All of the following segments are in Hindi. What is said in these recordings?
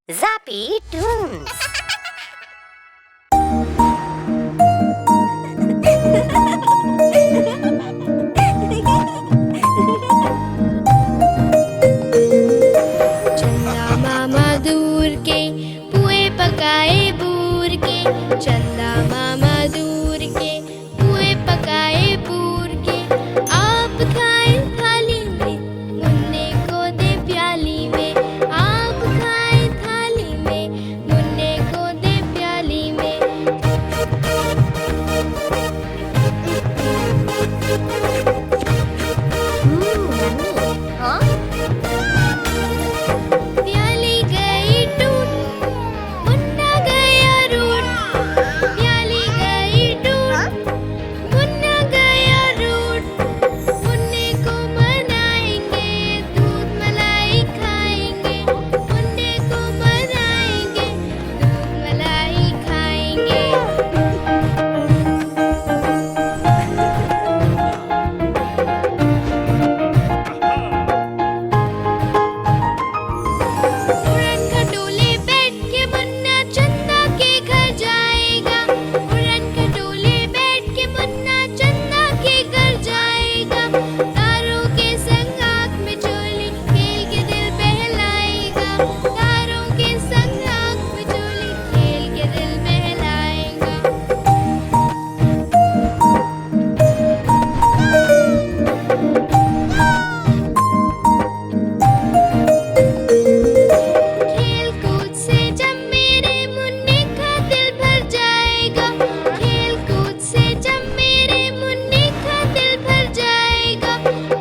Zappy Toons. चंदा मामा दूर के पुए पकाए बूर के, चंदा मामा दूर के पुए पकाए बूर के। आप खाए थाली में, मुन्ने को दे प्याली में। आप खाए थाली में, मुन्ने को दे प्याली में। Huh? प्याली गई टूट, मुन्ना गया रूठ। प्याली गई टूट, मुन्ना गया रूठ। मुन्ने को मनाएंगे, दूध मलाई खाएंगे। मुन्ने को मनाएंगे, दूध मलाई खाएंगे। उड़न खटोले बैठ के मुन्ना चंदा के घर जाएगा। उड़न खटोले बैठ के मुन्ना चंदा के घर जाएगा। तारों के संग आँख में चोली खेल के दिल बहलाएगा। तारों के संग आँख में चोली खेल के दिल बहलाएगा। खेल कूद से जब मेरे मुन्ने का दिल भर जाएगा। खेल कूद से जब मेरे मुन्ने का दिल भर जाएगा।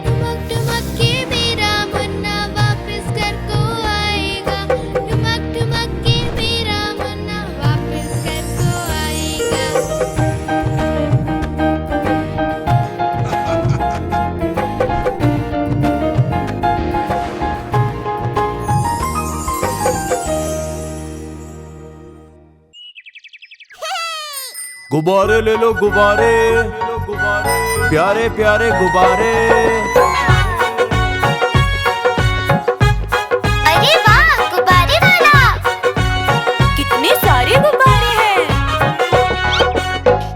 ठुमक ठुमक के मेरा मुन्ना वापस घर को आएगा। ठुमक ठुमक के मेरा मुन्ना वापस घर को आएगा। गुब्बारे ले लो गुब्बारे, प्यारे प्यारे गुब्बारे। अरे वाह, गुब्बारे वाला! कितने सारे गुब्बारे हैं।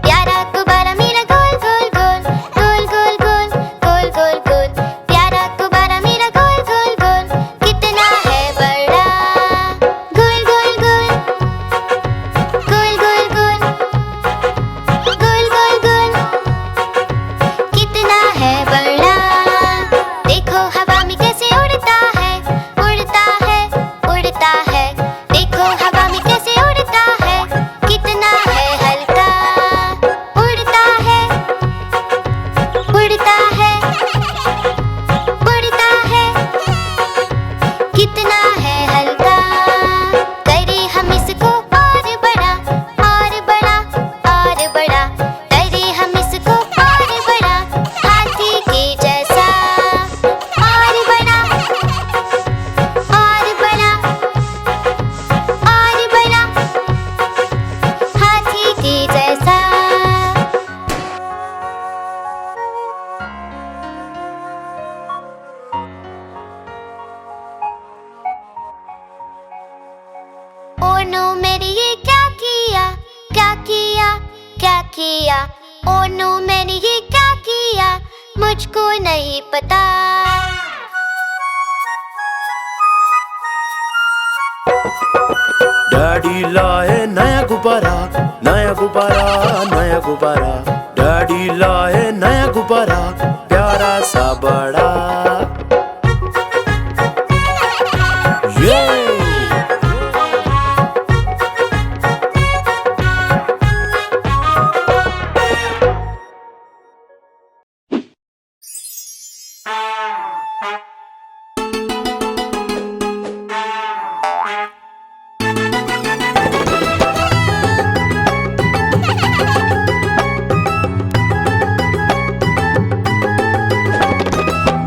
प्यारा गुब्बारा मेरा गोल गोल गोल, गोल गोल गोल, गोल गोल गोल। प्यारा गुब्बारा मेरा गोल गोल गोल, कितना है बड़ा। गोल गोल गोल, गोल गोल गोल, गोल गोल गोल, कितना है बड़ा। देखो हवा में कैसे उड़ता है, उड़ता है, उड़ता है। देखो हवा में कैसे उड़ता है, कितना है हल्का। उड़ता है, उड़ता है, उड़ता है, कितना है हल्का। करे हम इसको और बड़ा, और बड़ा, और बड़ा। करे हम इसको और बड़ा, हाथी के जैसा। और बड़ा, और बड़ा, और बड़ा, हाथी के जैसा। ओ नो मैंने ये क्या किया, क्या किया, क्या किया। ओ नो मैंने ये क्या किया, मुझको नहीं पता। डैडी लाए नया गुब्बारा, नया गुब्बारा, नया गुब्बारा। डैडी लाए नया गुब्बारा, प्यारा सा बड़ा। ये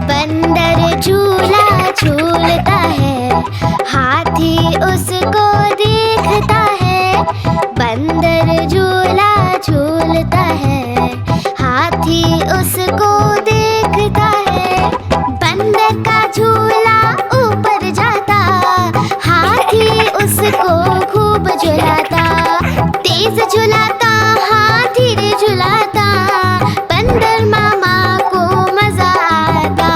बंदर झूला झूलता है, हाथी उसको देखता है। बंदर झूला झूलता है, हाथी उसको देखता है। बंदर का झूला ऊपर जाता, हाथी उस उसको खूब झुलाता, तेज झुलाता हाँ धीरे झुलाता, बंदर मामा को मजा आता।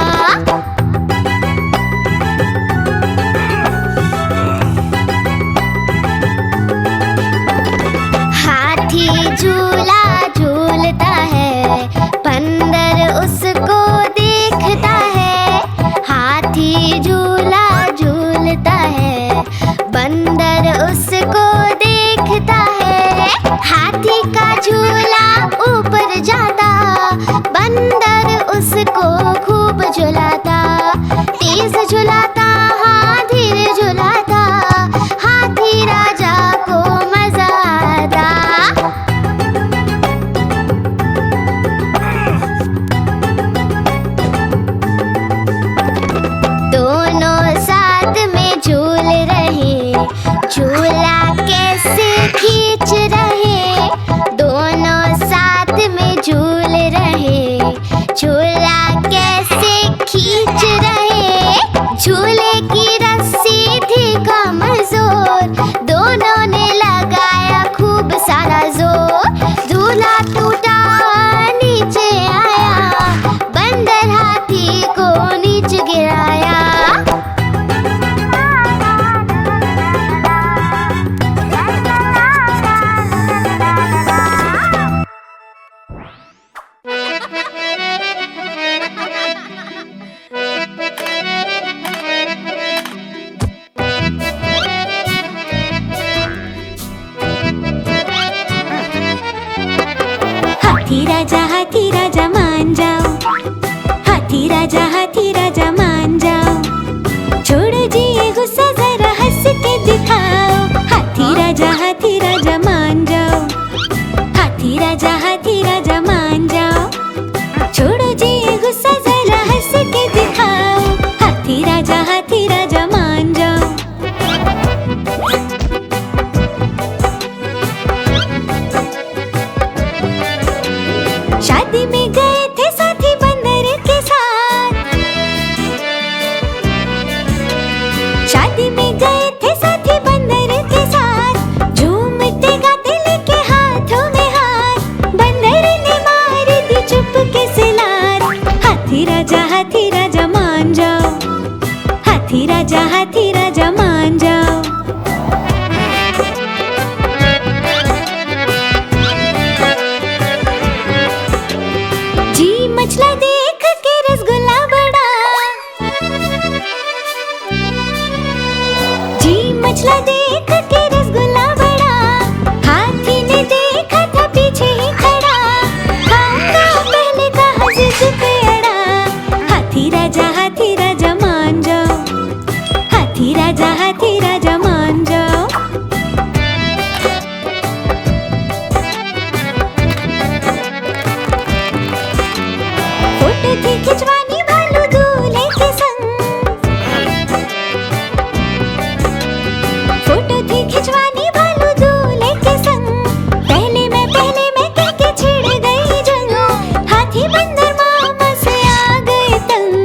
हाथी झूला झूलता है, बंदर उसको देखता है। हाथी झूला झूलता है, बंदर उसको देखता है। हाथी का झूला ऊपर जाता, बंदर उसको खूब झुलाता, तेज झुलाता हाँ धीरे झुलाता, हाथी राजा को मजा आता। दोनों साथ में झूल रहे, झूला कैसे खींच रहे। दोनों साथ में झूल रहे, झूला कैसे खींच रहे। झूले की रस्सी थी कमजोर, दोनों ने लगाया खूब सारा जोर। झूला टूटा नीचे आया, बंदर हाथी को नीचे गिराया। हाथी राजा मान जाओ, हाथी राजा मान जाओ। छोड़ो जी ये गुस्सा जरा हंस के दिखाओ। हाथी राजा मान जाओ, हाथी राजा मान जाओ। छोड़ो जी ये गुस्सा जरा हंस के दिखाओ। हाथी राजा मान जाओ। शादी में गए थे साथी बंदर के साथ, शादी में गए थे साथी बंदर के साथ। झूमते गाते लेके हाथों में हाथ, बंदर ने मार दी चुपके से लात। हाथी राजा मान जाओ, हाथी राजा मान जाओ। जी मछला देख के रसगुल्ला बड़ा, जी मछला देख के रसगुल्ला बड़ा। हाथी ने देखा था पीछे ही खड़ा, खाऊंगा पहले कहा जिद पे अड़ा। हाथी राजा मान जाओ, हाथी राजा मान जाओ। फोटो थी खिंचवानी भालू दूल्हे के संग, फोटो थी खिंचवानी भालू दूल्हे के संग। पहले मैं कह के छिड़ गई जंग, हाथी बंदर मामा से आ गए तंग।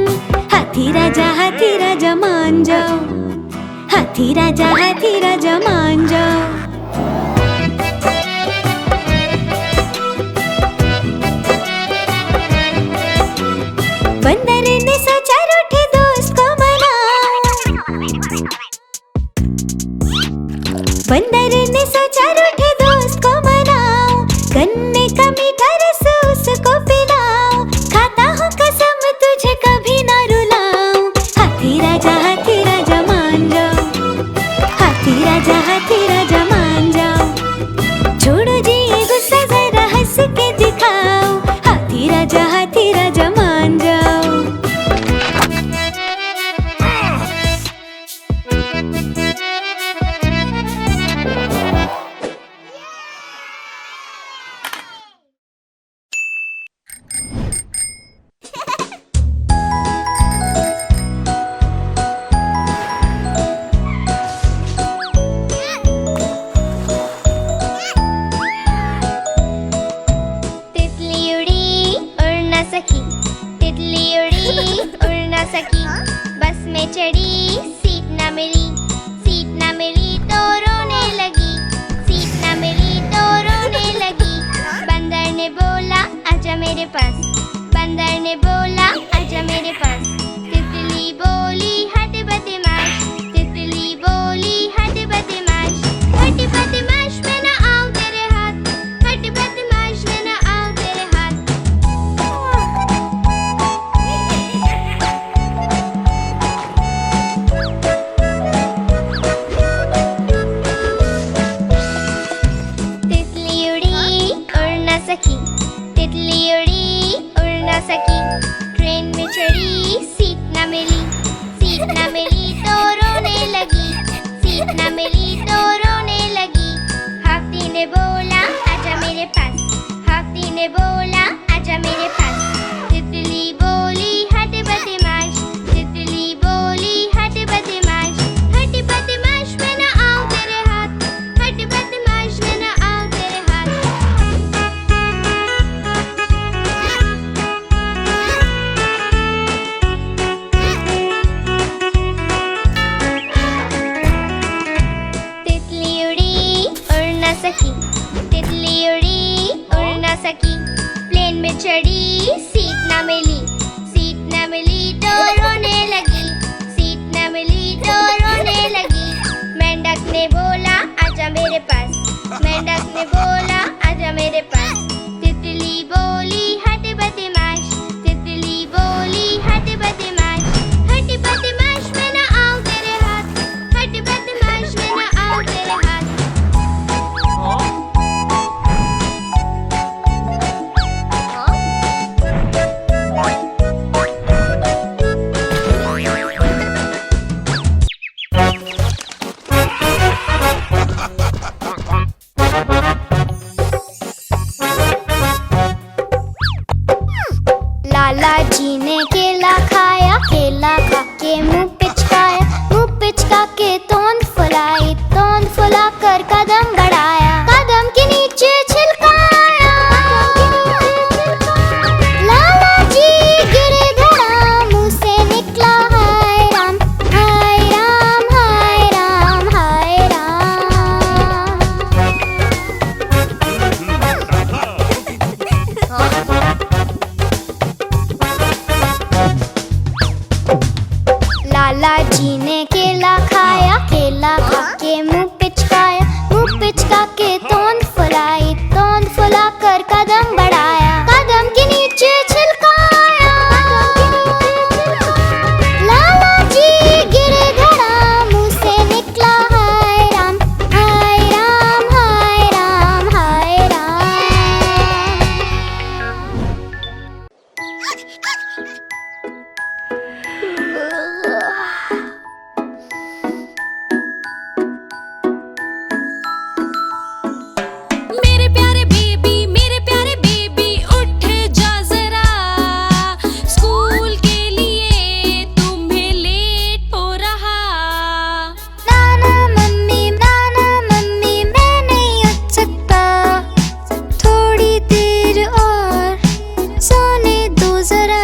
हाथी राजा मान जाओ, हाथी राजा मान जाओ। बंदर ने सोचा रूठे दोस्त को मनाऊं, बंदर ने सोचा रूठे दोस्त को मनाऊं। गन्ने का मीठा रस उसको पिलाऊं, खाता हूँ कसम तुझे कभी ना रुलाऊं। हाथी राजा मान जाओ, हाथी राजा मान जाओ। छोड़ो जी ये गुस्सा जरा हंस के दिखाओ। हाथी राजा मान जाओ। ने बोला आजा मेरे पास। तितली बोली हट बदमाश, तितली बोली हट बदमाश, हट बदमाश मैं ना आऊं तेरे हाथ, हट बदमाश मैं ना आऊं तेरे हाथ। तितली उड़ी उड़ ना सकी, तितली उड़ी उड़ ना सकी, ट्रेन में चढ़ी सीट ना मिली, सीट ना मिली तो रोने लगी, सीट ना मिली तो रोने लगी। हाथी ने बोला आजा मेरे पास, हाथी ने बोला आजा मेरे पास। तितली बोली हट बदमाश, तितली बोली हट बदमाश, हट बदमाश मैं ना आऊं तेरे हाथ, हट बदमाश मैं ना आऊं तेरे हाथ। तितली उड़ी उड़ ना सकी, तितली उड़ी उड़ ना सकी, प्लेन में चढ़ी सीट ना मिली, सीट ना मिली तो रोने लगी, सीट ना मिली तो रोने लगी। मेंढक ने बोला आजा मेरे पास, मेंढक ने बोला आजा मेरे पास। तितली बोली हट बदमाश, तितली बोली हट बदमाश, हट बदमाश मैं ना आऊं तेरे हाथ, हट बदमाश मैं ना आऊं तेरे हाथ। लाला जी ने केला खाया, केला खा के मुंह पिचकाया, मुंह पिचका के तोंद फुलाई, तोंद फुला कर कदम बढ़ाया, कदम के नीचे छिलकाया। लाला जी गिरे धड़ा, मुंह से निकला हाय राम, हाय राम, हाय राम, हाय राम। लाला जी ने केला खाया, केला खा के मुंह पिचकाया, मुंह पिचका के तोंद फुलाई, तोंद फुला कर कदम बढ़ाया, कदम के नीचे छिलकाया। लाला जी गिरे धड़ा, मुंह से निकला हाय राम, हाय राम, हाय राम, हाय राम। मेरे प्यारे बेबी उठ जा जरा, स्कूल के लिए तुम्हें लेट हो रहा। नाना मम्मी मैं नहीं उठ सकता, थोड़ी देर और सोने दो जरा।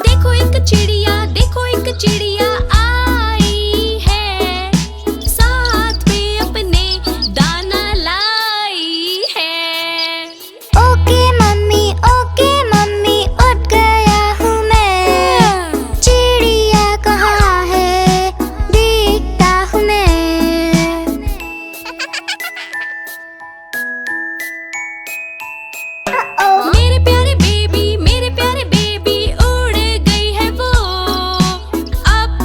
देखो एक चिड़िया, देखो एक चिड़िया आई है, साथ में अपने दाना लाई है। ओके मम्मी उठ गया हूँ मैं, चिड़िया कहाँ है देखता हूँ मैं। मेरे प्यारे बेबी उड़ गई है वो, अब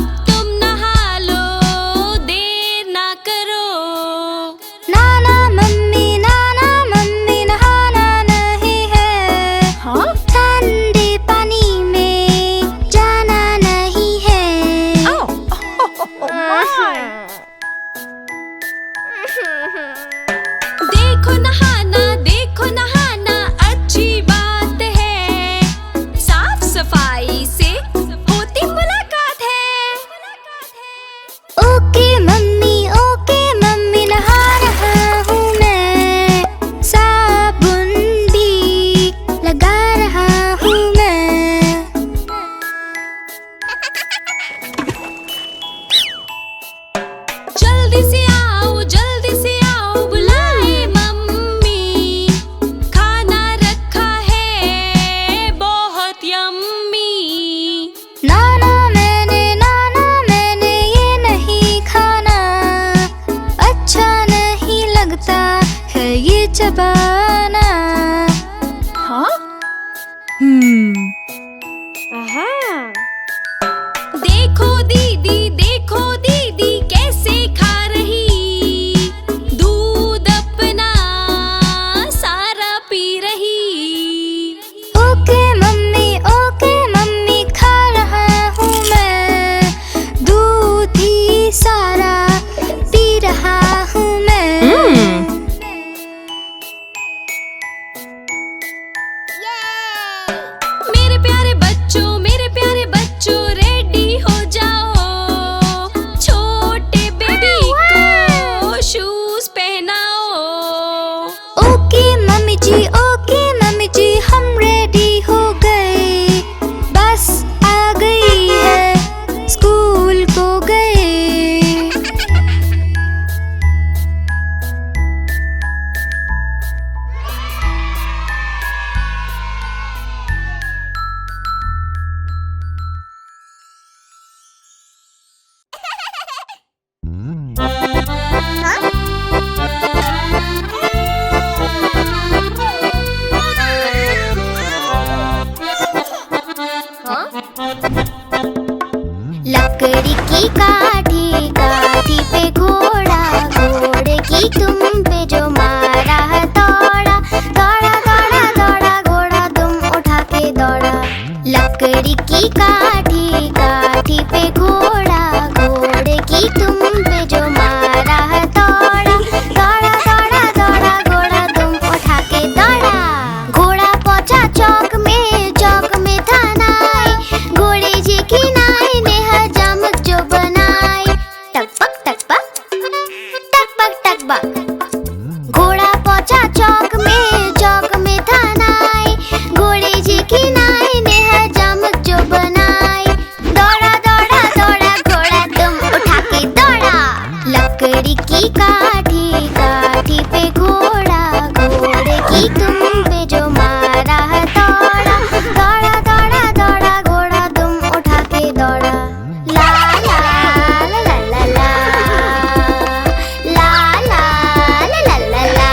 लकड़ी की काठी, काठी पे घोड़ा, घोड़े की तुम पे जो मारा दौड़ा, दौड़ा दौड़ा दौड़ा घोड़ा तुम उठा के दौड़ा। लकड़ी की काठी, काठी पे घोड़ा, घोड़े की तुम पे जो मारा दौड़ा, दौड़ा दौड़ा दौड़ा घोड़ा तुम उठा के दौड़ा। घोड़ा पहुंचा चौक में, चौक में था नाई, घोड़े जी की नाई ने हजामत जो बनाई। टकपक टकपक टकपक टकपक। घोड़ा पहुंचा चौक में, चौक में था नाई, घोड़े जी की नाई ने हजामत जो बनाई। दौड़ा दौड़ा दौड़ा घोड़ा तुम उठा के दौड़ा। लकड़ी की काठी, काठी पे घोड़ा, घोड़े की तुम पे जो मारा दौड़ा, दौड़ा दौड़ा दौड़ा घोड़ा तुम उठा के दौड़ा। ला ला ला ला ला ला, ला ला ला ला ला ला।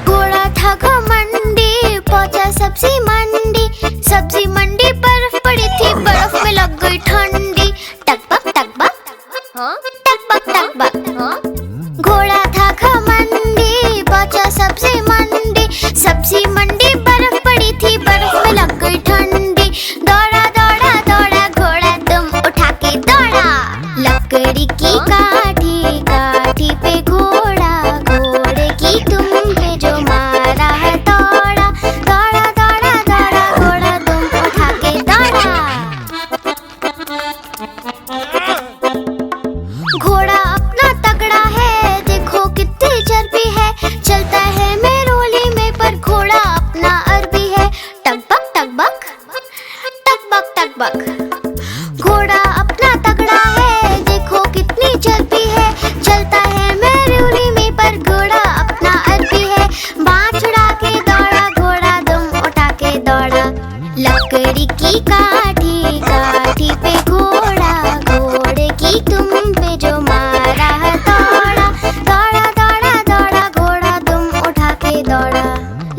घोड़ा था घमंडी, पहुंचा सब्जी मंडी, सब्जी मंडी बर्फ पड़ी थी, बर्फ में लग गई ठंडी। टकपक टकपक टकपक टकपक। घोड़ा था घमंडी, पहुंचा सब्जी मंडी, सब्जी मंडी बर्फ पड़ी थी, बर्फ में लग गई ठंडी। दौड़ा दौड़ा दौड़ा घोड़ा तुम उठा के दौड़ा। लकड़ी की काठी, काठी पे घोड़ा, घोड़े की तुम पे जो मारा दौड़ा, दौड़ा दौड़ा दौड़ा घोड़ा तुम उठा के दौड़ा। घोड़ा अपना तगड़ा है, देखो कितनी चर्बी है, चलता है मेरोली में पर घोड़ा अपना अरबी है। टकबक टकबक टकबक टकबक। घोड़ा अपना तगड़ा है, देखो कितनी चर्बी है, चलता है मेरोली में पर घोड़ा अपना अरबी है। बाँह छुड़ा के दौड़ा घोड़ा तुम उठा के दौड़ा। लकड़ी की काठी, काठी पे घोड़ा, घोड़े की तुम पे जो मारा दौड़ा, दौड़ा दौड़ा दौड़ा घोड़ा तुम उठा के दौड़ा।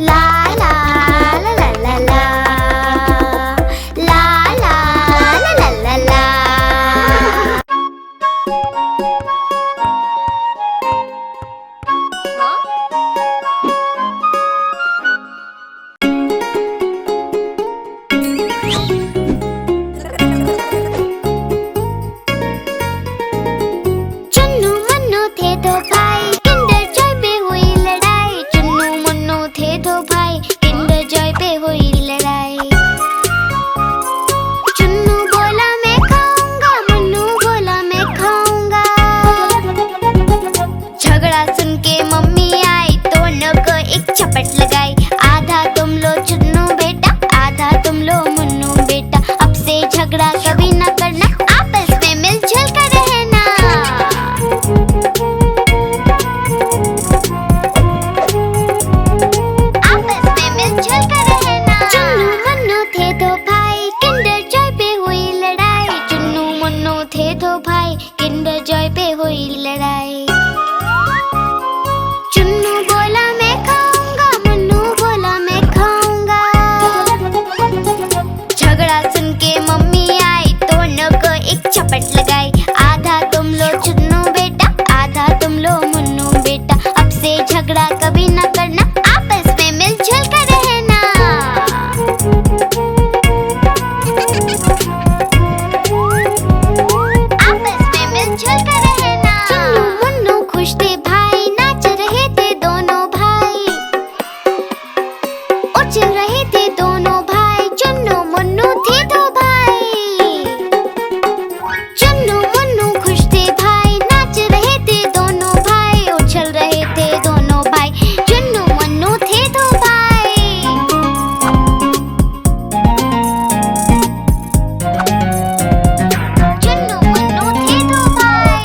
ला ला ला ला ला ला, ला ला ला ला ला ला। चुन्नू मुन्नू थे दो भाई, किंडर जॉय पे हुई लड़ाई। चुन्नू मुन्नू थे दो भाई, किंडर जॉय पे हुई लड़ाई। चुन्नू बोला मैं खाऊंगा, मुन्नू बोला मैं खाऊंगा। झगड़ा सुन के मम्मी आई, दोनों को एक चपट लगाई। आधा तुम लो चुन्नू बेटा, आधा तुम लो मुन्नू बेटा। अब से झगड़ा कभी न करना, आपस में मिलजुल कर रहना। आपस में मिलजुल कर रहना। चुन्नू मुन्नू थे दो भाई, किंडर जॉय पे हुई लड़ाई। चुन्नू मुन्नू थे दो भाई, किंडर जॉय पे हुई लड़ाई। चुन्नू बोला मैं खाऊंगा, मुन्नू बोला मैं खाऊंगा। झगड़ा सुन के मम्मी आई, दोनों को एक चपट लगाई। आधा तुम लो चुन्नू बेटा, आधा तुम लो मुन्नू बेटा। अब से झगड़ा कभी न करना, आपस में मिलजुल कर रहना। आपस में मिलजुल कर रहना। चुन्नू मुन्नू खुश थे भाई, नाच रहे थे दोनों भाई, उछल रहे थे दोनों भाई। चुन्नू मुन्नू थे दो भाई। चुन्नू मुन्नू खुश थे भाई, नाच रहे थे दोनों भाई, उछल रहे थे दोनों भाई। चुन्नू मुन्नू थे दो भाई। चुन्नू मुन्नू थे दो भाई।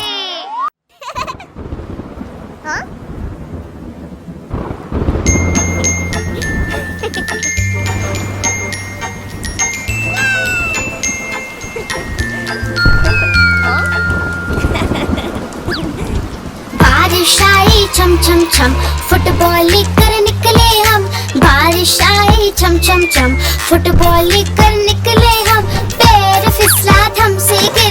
हाँ? बारिश आई छम छम छम, फुटबॉल लेकर निकले हम। बारिश आई छम छम छम, फुटबॉल लेकर निकले हम। पैर फिसला, हमसे गिर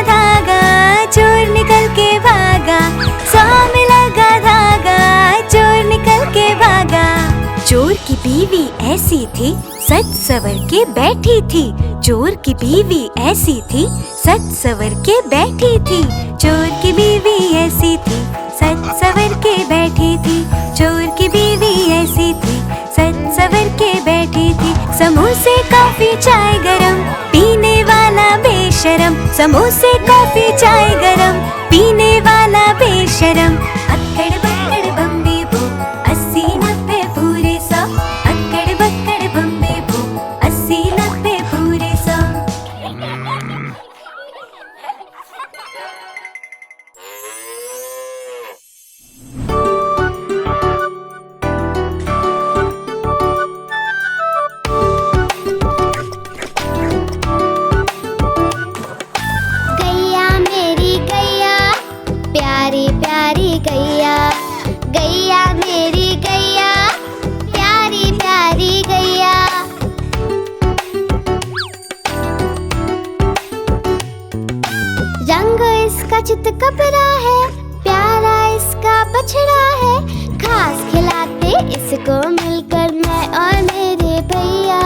बीवी ऐसी थी, सच सवर के बैठी थी। चोर की बीवी ऐसी थी, सच सवर के बैठी थी। चोर की बीवी ऐसी थी, सच सवर के बैठी थी। चोर की बीवी ऐसी थी, सच सवर के बैठी थी। समोसे कॉफी चाय गरम, पीने वाला बेशरम। समोसे कॉफी चाय गरम, पीने वाला बेशरम। अक्कड़ बक्कड़ बम्बे बो, 80-90 पूरे 100। अक्कड़ बक्कड़ बम्बे बो, 80-90 पूरे 100। गैया मेरी गैया, प्यारी प्यारी गैया। गैया मेरी गैया, प्यारी प्यारी गैया। रंग इसका चित कपरा है, प्यारा इसका बछड़ा है। घास खिलाते इसको मिलकर मैं और मेरे भैया।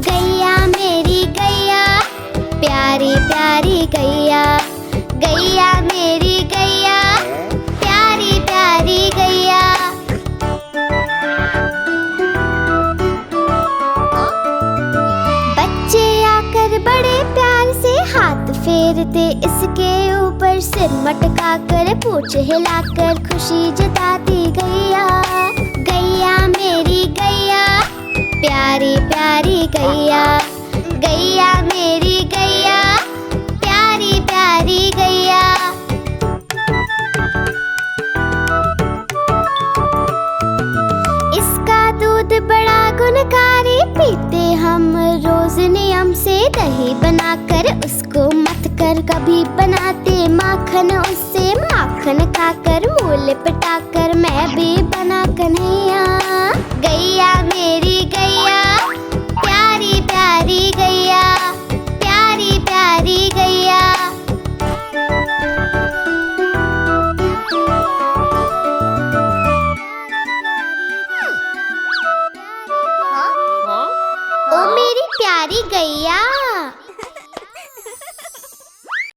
गैया मेरी गैया, प्यारी प्यारी गैया। गैया मेरी गैया, प्यारी प्यारी गैया। बच्चे आकर बड़े प्यार से हाथ फेरते इसके ऊपर, सिर मटका कर पूंछ हिलाकर खुशी जताती गैया। गैया मेरी गैया, प्यारी प्यारी गैया। गैया मेरी गैया, प्यारी प्यारी गैया। इसका दूध बड़ा गुणकारी, पीते हम रोज नियम से। दही बनाकर उसको मथ कर कभी बनाते माखन उससे। माखन खाकर मूल पिटा